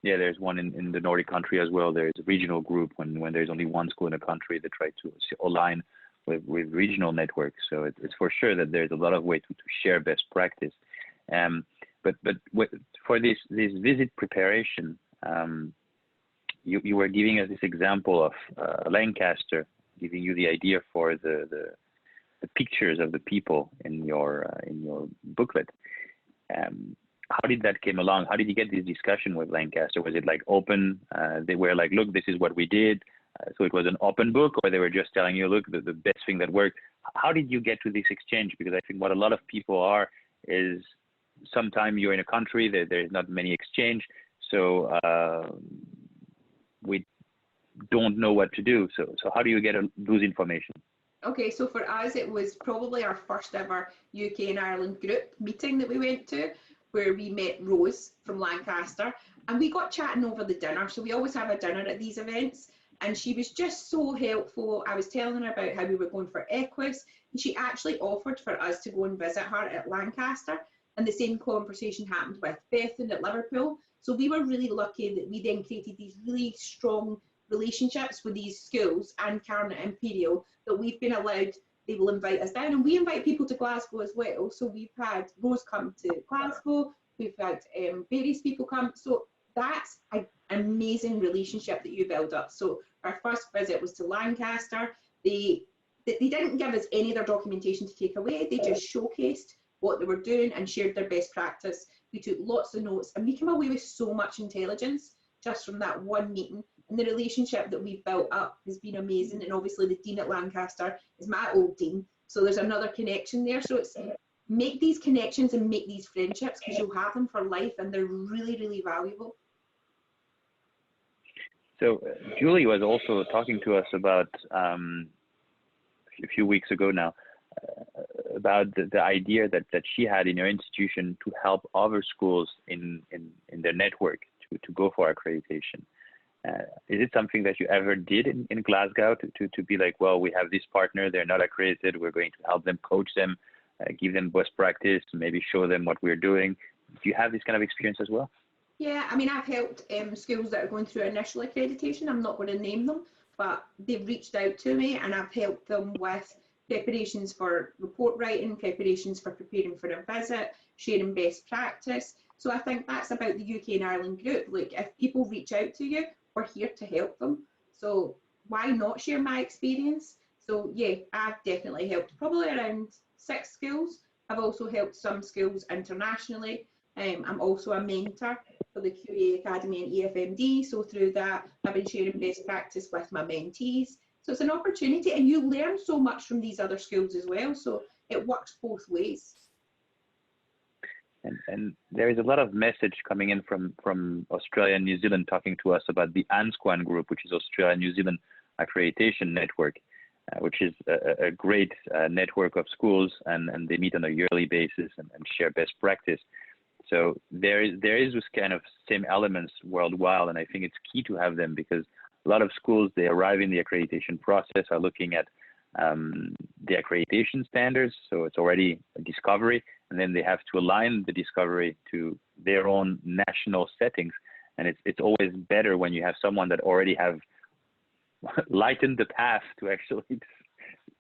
Yeah, there's one in the Nordic country as well. There's a regional group when there's only one school in a country, they try to align with regional networks. So it's for sure that there's a lot of way to share best practice. But for this visit preparation, you were giving us this example of Lancaster, giving you the idea for the pictures of the people in your booklet. How did that came along? How did you get this discussion with Lancaster? Was it like open? They were like, look, this is what we did. So it was an open book, or they were just telling you, look, the best thing that worked. How did you get to this exchange? Because I think what a lot of people are is sometimes you're in a country, there's not many exchange. So we don't know what to do. So how do you get those information? Okay, so for us, it was probably our first ever UK and Ireland group meeting that we went to, where we met Rose from Lancaster, and we got chatting over the dinner. So we always have a dinner at these events, and she was just so helpful. I was telling her about how we were going for EQUIS, and she actually offered for us to go and visit her at Lancaster, and the same conversation happened with Bethan at Liverpool. So we were really lucky that we then created these really strong relationships with these schools and Cairn and Imperial, that we've been allowed, they will invite us down, and we invite people to Glasgow as well. So we've had Rose come to Glasgow, we've had various people come. So that's an amazing relationship that you build up. So our first visit was to Lancaster. They didn't give us any of their documentation to take away. They just showcased what they were doing and shared their best practice. We took lots of notes, and we came away with so much intelligence. just from that one meeting. And the relationship that we've built up has been amazing. And obviously the dean at Lancaster is my old dean. So there's another connection there. So it's make these connections and make these friendships, because you'll have them for life and they're really, really valuable. So Julie was also talking to us about a few weeks ago now about the idea that she had in her institution to help other schools in their network to go for accreditation. Is it something that you ever did in Glasgow to be like, well, we have this partner, they're not accredited, we're going to help them, coach them, give them best practice, maybe show them what we're doing? Do you have this kind of experience as well? Yeah, I mean, I've helped schools that are going through initial accreditation. I'm not going to name them, but they've reached out to me and I've helped them with preparations for report writing, preparations for preparing for a visit, sharing best practice. So I think that's about the UK and Ireland group. Like, if people reach out to you, we're here to help them. So why not share my experience? So yeah, I've definitely helped probably around 6 schools. I've also helped some schools internationally. I'm also a mentor for the QA Academy and EFMD. So through that, I've been sharing best practice with my mentees. So it's an opportunity, and you learn so much from these other schools as well. So it works both ways. And there is a lot of message coming in from Australia and New Zealand talking to us about the ANSQUAN group, which is Australia and New Zealand Accreditation Network, which is a great network of schools, and they meet on a yearly basis and share best practice. So there is this kind of same elements worldwide, and I think it's key to have them, because a lot of schools, they arrive in the accreditation process, are looking at the accreditation standards, so it's already a discovery, and then they have to align the discovery to their own national settings, and it's always better when you have someone that already have lightened the path to actually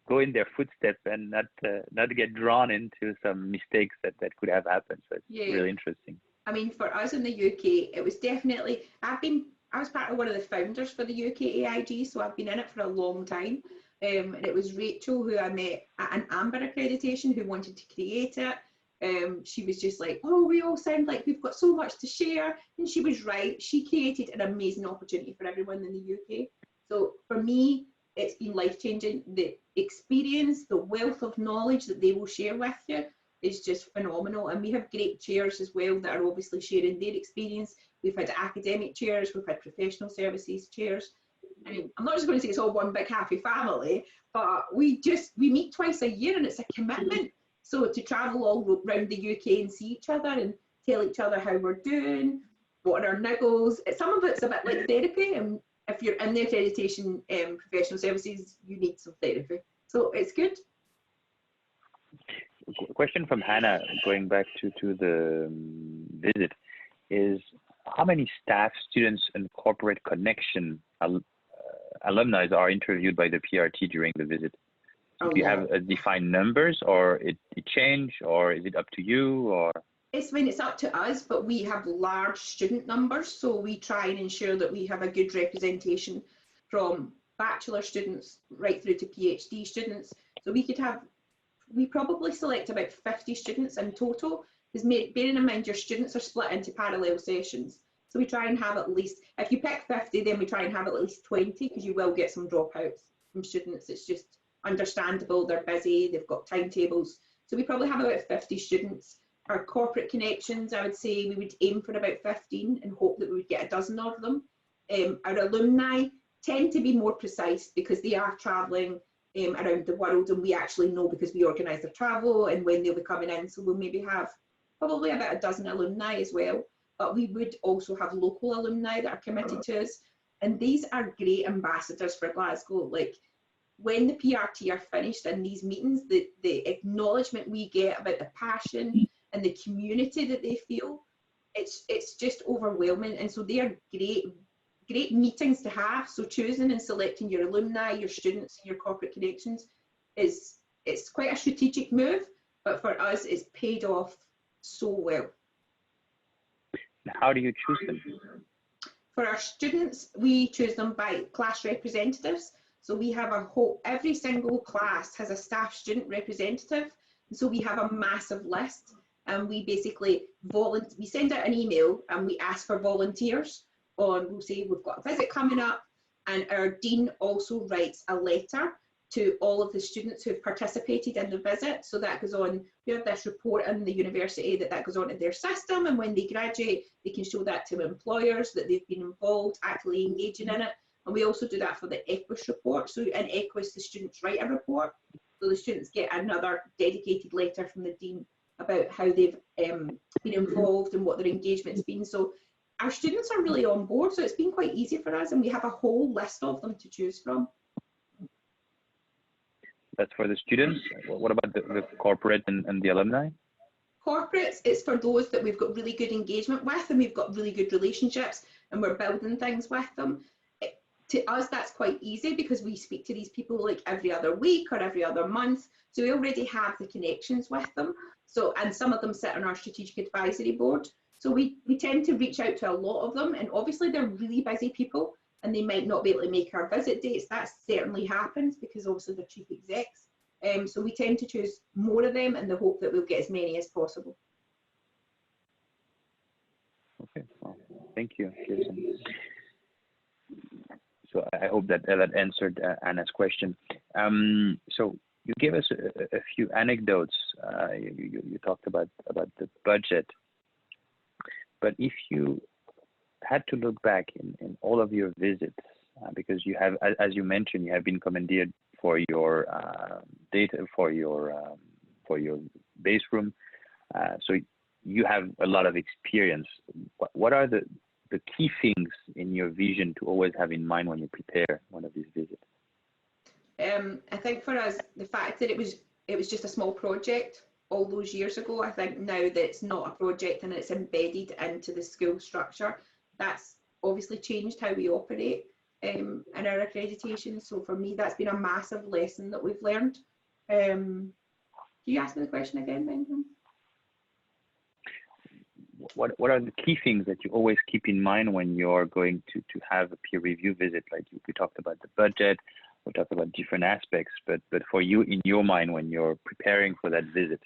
go in their footsteps and not get drawn into some mistakes that could have happened. So it's really interesting. I mean, for us in the UK, it was definitely, I was part of one of the founders for the UK AIG, so I've been in it for a long time. And it was Rachel, who I met at an Amber accreditation, who wanted to create it. She was just like, oh, we all sound like we've got so much to share. And she was right. She created an amazing opportunity for everyone in the UK. So for me, it's been life-changing. The experience, the wealth of knowledge that they will share with you is just phenomenal. And we have great chairs as well that are obviously sharing their experience. We've had academic chairs, we've had professional services chairs. I mean, I'm not just going to say it's all one big happy family, but we meet twice a year, and it's a commitment. So to travel all around the UK and see each other and tell each other how we're doing, what are our niggles. Some of it's a bit like therapy, and if you're in the accreditation professional services, you need some therapy. So it's good. Question from Hannah, going back to the visit, is how many staff, students, and corporate connection alumni are interviewed by the PRT during the visit? Do you have a defined numbers, or it change, or is it up to you, or? It's up to us, but we have large student numbers, so we try and ensure that we have a good representation from bachelor students right through to PhD students. So we probably select about 50 students in total, because bearing in mind your students are split into parallel sessions. So we try and have at least, if you pick 50, then we try and have at least 20, because you will get some dropouts from students. It's just understandable, they're busy, they've got timetables. So we probably have about 50 students. Our corporate connections, I would say we would aim for about 15 and hope that we would get a dozen of them. Our alumni tend to be more precise, because they are travelling around the world, and we actually know because we organise their travel and when they'll be coming in. So we'll maybe have probably about a dozen alumni as well. But we would also have local alumni that are committed to us. And these are great ambassadors for Glasgow. Like, when the PRT are finished in these meetings, the acknowledgement we get about the passion and the community that they feel, it's just overwhelming. And so they are great meetings to have. So choosing and selecting your alumni, your students, and your corporate connections it's quite a strategic move, but for us it's paid off so well. How do you choose them? For our students, we choose them by class representatives. So we have every single class has a staff student representative. So we have a massive list, and we basically we send out an email and we ask for volunteers on, we'll say we've got a visit coming up, and our dean also writes a letter to all of the students who have participated in the visit. So that goes on, we have this report in the university that goes on to their system, and when they graduate, they can show that to employers that they've been involved, actively engaging in it. And we also do that for the EQUIS report. So in EQUIS, the students write a report. So the students get another dedicated letter from the dean about how they've been involved and what their engagement's been. So our students are really on board, so it's been quite easy for us, and we have a whole list of them to choose from. That's for the students. What about the corporate and the alumni? Corporates, it's for those that we've got really good engagement with, and we've got really good relationships, and we're building things with them. To us, that's quite easy because we speak to these people like every other week or every other month. So we already have the connections with them. So, and some of them sit on our strategic advisory board. So we tend to reach out to a lot of them, and obviously they're really busy people and they might not be able to make our visit dates. That certainly happens because obviously they're chief execs. So we tend to choose more of them in the hope that we'll get as many as possible. Okay, well, thank you, Kirsteen. So I hope that answered Anna's question. So you gave us a few anecdotes. You talked about the budget, but if you had to look back in all of your visits, because you have, as you mentioned, you have been commandeered for your data, for your base room, so you have a lot of experience. What are the key things in your vision to always have in mind when you prepare one of these visits? I think for us, the fact that it was just a small project all those years ago, I think now that it's not a project and it's embedded into the school structure, that's obviously changed how we operate in our accreditation. So for me, that's been a massive lesson that we've learned. Can you ask me the question again, Benjamin? What are the key things that you always keep in mind when you're going to have a peer review visit? Like we talked about the budget, we talked about different aspects, but for you, in your mind, when you're preparing for that visit,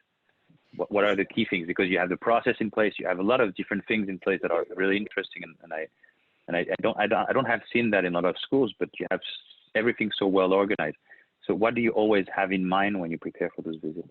what are the key things? Because you have the process in place, you have a lot of different things in place that are really interesting, and I don't have seen that in a lot of schools, but you have everything so well organized. So what do you always have in mind when you prepare for those visits?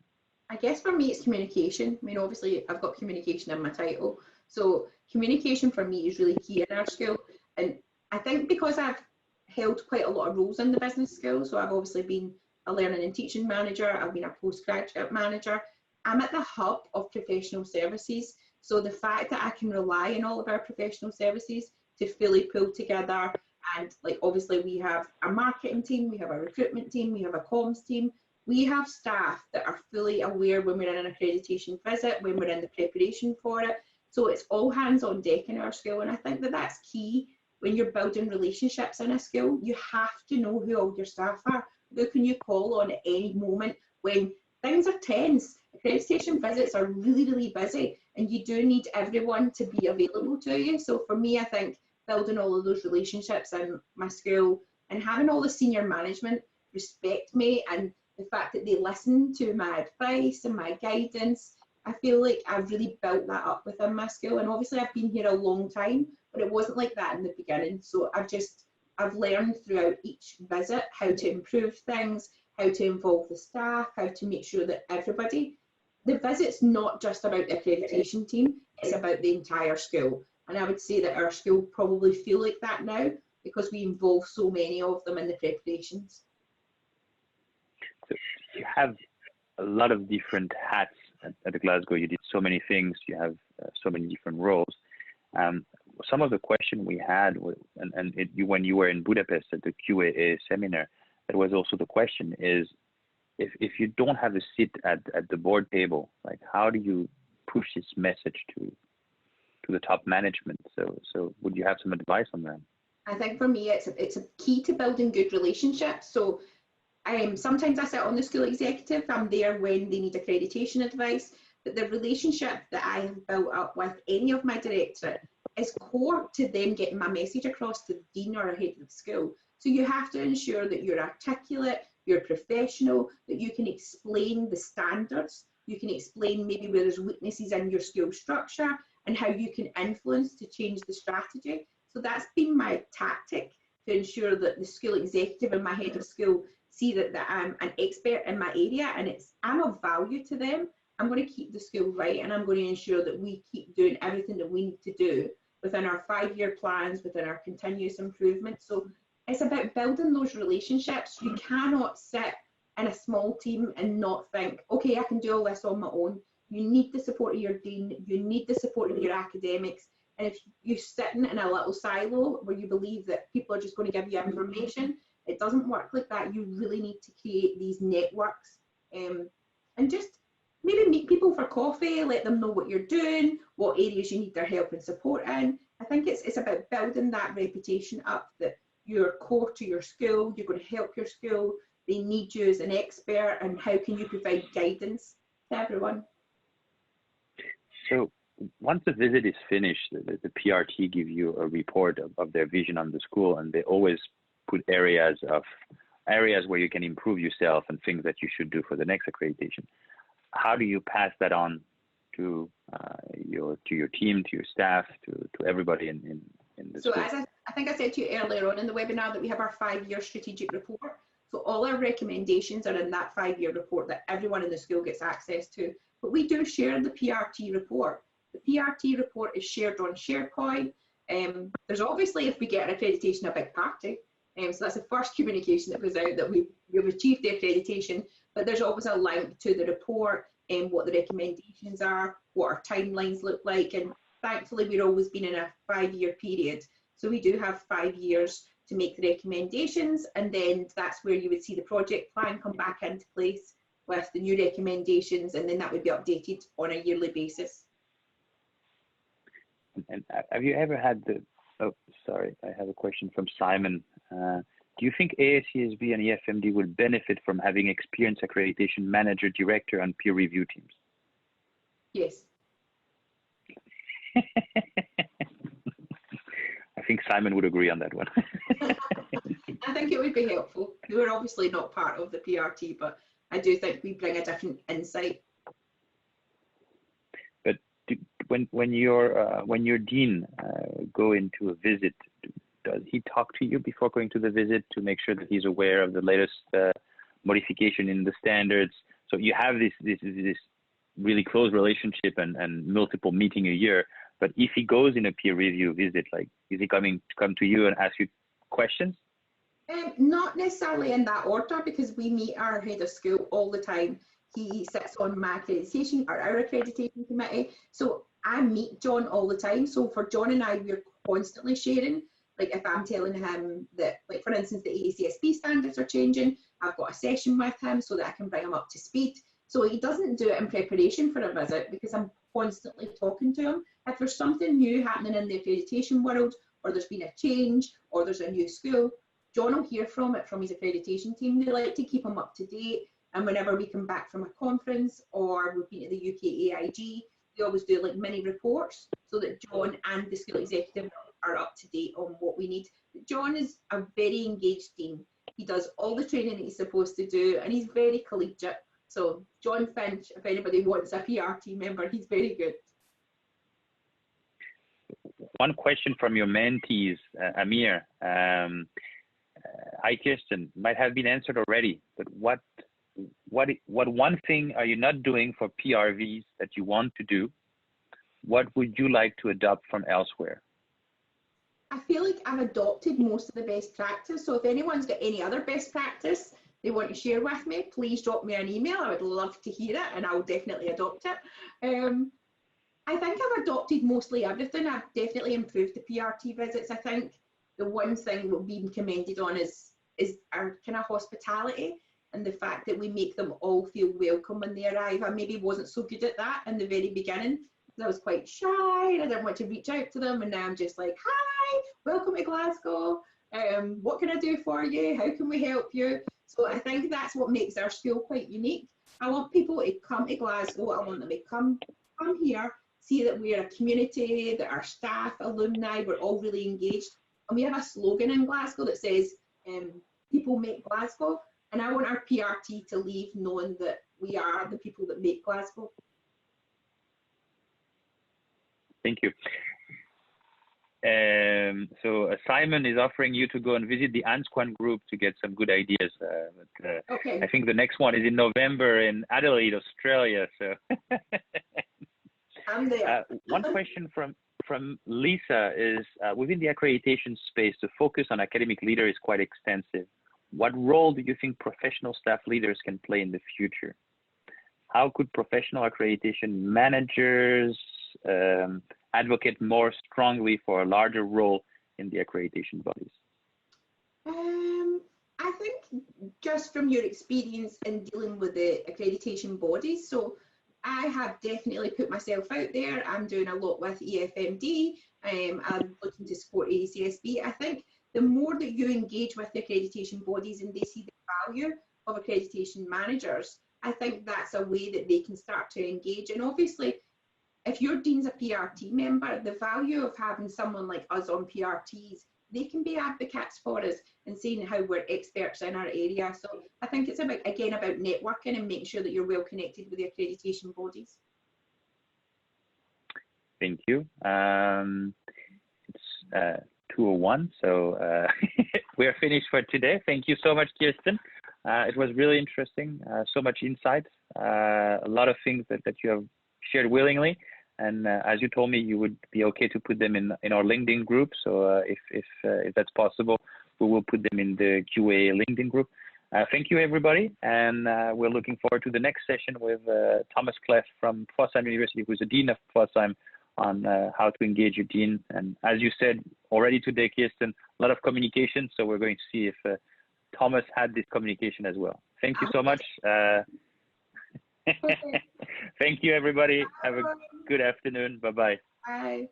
I guess for me, it's communication. I mean, obviously, I've got communication in my title. So communication for me is really key in our school. And I think because I've held quite a lot of roles in the business school, so I've obviously been a learning and teaching manager, I've been a postgraduate manager, I'm at the hub of professional services. So the fact that I can rely on all of our professional services to fully pull together, and like obviously we have a marketing team, we have a recruitment team, we have a comms team, we have staff that are fully aware when we're in an accreditation visit, when we're in the preparation for it. So it's all hands on deck in our school, and I think that that's key when you're building relationships in a school. You have to know who all your staff are. Who can you call on at any moment when things are tense? Accreditation visits are really, really busy, and you do need everyone to be available to you. So for me, I think building all of those relationships in my school and having all the senior management respect me, and the fact that they listen to my advice and my guidance, I feel like I've really built that up within my school. And obviously I've been here a long time, but it wasn't like that in the beginning. So I've learned throughout each visit how to improve things, how to involve the staff, how to make sure that everybody, the visit's not just about the accreditation team, it's about the entire school. And I would say that our school probably feel like that now because we involve so many of them in the preparations. So you have a lot of different hats at Glasgow. You did so many things. You have so many different roles. Some of the question we had, when you were in Budapest at the QAA seminar, that was also the question is, if you don't have a seat at the board table, like how do you push this message to the top management? So would you have some advice on that? I think for me, it's a key to building good relationships. So sometimes I sit on the school executive, I'm there when they need accreditation advice, but the relationship that I have built up with any of my directorate is core to them getting my message across to the dean or head of the school. So you have to ensure that you're articulate, you're professional, that you can explain the standards, you can explain maybe where there's weaknesses in your school structure and how you can influence to change the strategy. So that's been my tactic to ensure that the school executive and my head of school see that I'm an expert in my area and I'm of value to them. I'm going to keep the school right, and I'm going to ensure that we keep doing everything that we need to do within our 5-year plans, within our continuous improvement. So it's about building those relationships. You cannot sit in a small team and not think, okay, I can do all this on my own. You need the support of your dean, you need the support of your academics. And if you're sitting in a little silo where you believe that people are just going to give you information, it doesn't work like that. You really need to create these networks, and just maybe meet people for coffee, let them know what you're doing, what areas you need their help and support in. I think it's about building that reputation up, that you're core to your school, you're going to help your school, they need you as an expert, and how can you provide guidance to everyone? So once the visit is finished, the PRT give you a report of their vision on the school, and they always put areas where you can improve yourself and things that you should do for the next accreditation. How do you pass that on to your team, to your staff, to everybody in the school? So as I think I said to you earlier on in the webinar, that we have our 5-year strategic report. So all our recommendations are in that 5-year report that everyone in the school gets access to. But we do share the PRT report. The PRT report is shared on SharePoint. There's obviously, if we get an accreditation, a big party. So that's the first communication that goes out, that we've achieved the accreditation. But there's always a link to the report and what the recommendations are, what our timelines look like. And thankfully, we've always been in a 5-year period. So we do have 5 years to make the recommendations. And then that's where you would see the project plan come back into place with the new recommendations. And then that would be updated on a yearly basis. And have you ever had oh, sorry, I have a question from Simon. Do you think AACSB and EFMD will benefit from having experienced accreditation manager, director, and peer review teams? Yes. I think Simon would agree on that one. I think it would be helpful. We're obviously not part of the PRT, but I do think we bring a different insight. But when your dean go into a visit, does he talk to you before going to the visit to make sure that he's aware of the latest modification in the standards? So you have this really close relationship and multiple meeting a year. But if he goes in a peer review visit, like, is he come to you and ask you questions? Not necessarily in that order, because we meet our head of school all the time. He sits on my accreditation, or our accreditation committee. So I meet John all the time. So for John and I, we're constantly sharing. Like if I'm telling him that, like for instance, the AACSB standards are changing, I've got a session with him so that I can bring him up to speed. So he doesn't do it in preparation for a visit, because I'm constantly talking to him. If there's something new happening in the accreditation world, or there's been a change, or there's a new school, John will hear from it from his accreditation team. They like to keep him up to date. And whenever we come back from a conference, or we've been to the UK AIG, we always do like mini reports so that John and the school executive are up to date on what we need. John is a very engaged dean. He does all the training that he's supposed to do, and he's very collegiate. So John Finch, if anybody wants a PRT member, he's very good. One question from your mentees, Amir. Hi, Kirsteen. Might have been answered already, but what one thing are you not doing for PRVs that you want to do? What would you like to adopt from elsewhere? I feel like I've adopted most of the best practice. So if anyone's got any other best practice they want to share with me, please drop me an email. I would love to hear it, and I'll definitely adopt it. I think I've adopted mostly everything. I've definitely improved the PRT visits. I think the one thing we've been commended on is our kind of hospitality, and the fact that we make them all feel welcome when they arrive. I maybe wasn't so good at that in the very beginning, because I was quite shy and I didn't want to reach out to them, and now I'm just like, hi, welcome to Glasgow. What can I do for you? How can we help you? So I think that's what makes our school quite unique. I want people to come to Glasgow. I want them to come here, see that we're a community, that our staff, alumni, we're all really engaged. And we have a slogan in Glasgow that says, people make Glasgow. And I want our PRT to leave knowing that we are the people that make Glasgow. Thank you. So Simon is offering you to go and visit the Ansquan group to get some good ideas. Okay. I think the next one is in November in Adelaide, Australia. So I'm there. one question from Lisa is, within the accreditation space, the focus on academic leader is quite extensive. What role do you think professional staff leaders can play in the future? How could professional accreditation managers advocate more strongly for a larger role in the accreditation bodies? I think just from your experience in dealing with the accreditation bodies, so I have definitely put myself out there. I'm doing a lot with EFMD. I'm looking to support ACSB. I think the more that you engage with the accreditation bodies and they see the value of accreditation managers, I think that's a way that they can start to engage. And obviously, if your dean's a PRT member, the value of having someone like us on PRTs, they can be advocates for us and saying how we're experts in our area. So I think it's about, again, about networking and making sure that you're well connected with the accreditation bodies. Thank you. It's 2:01, so we're finished for today. Thank you so much, Kirsteen. It was really interesting, so much insight, a lot of things that you have shared willingly. And as you told me, you would be okay to put them in our LinkedIn group. So if that's possible, we will put them in the QA LinkedIn group. Thank you, everybody. And we're looking forward to the next session with Thomas Clef from Pforzheim University, who's the Dean of Pforzheim, on how to engage your dean. And as you said already today, Kirsteen, a lot of communication. So we're going to see if Thomas had this communication as well. Thank you so much. Okay. Thank you, everybody. Have a good afternoon. Bye-bye. Bye.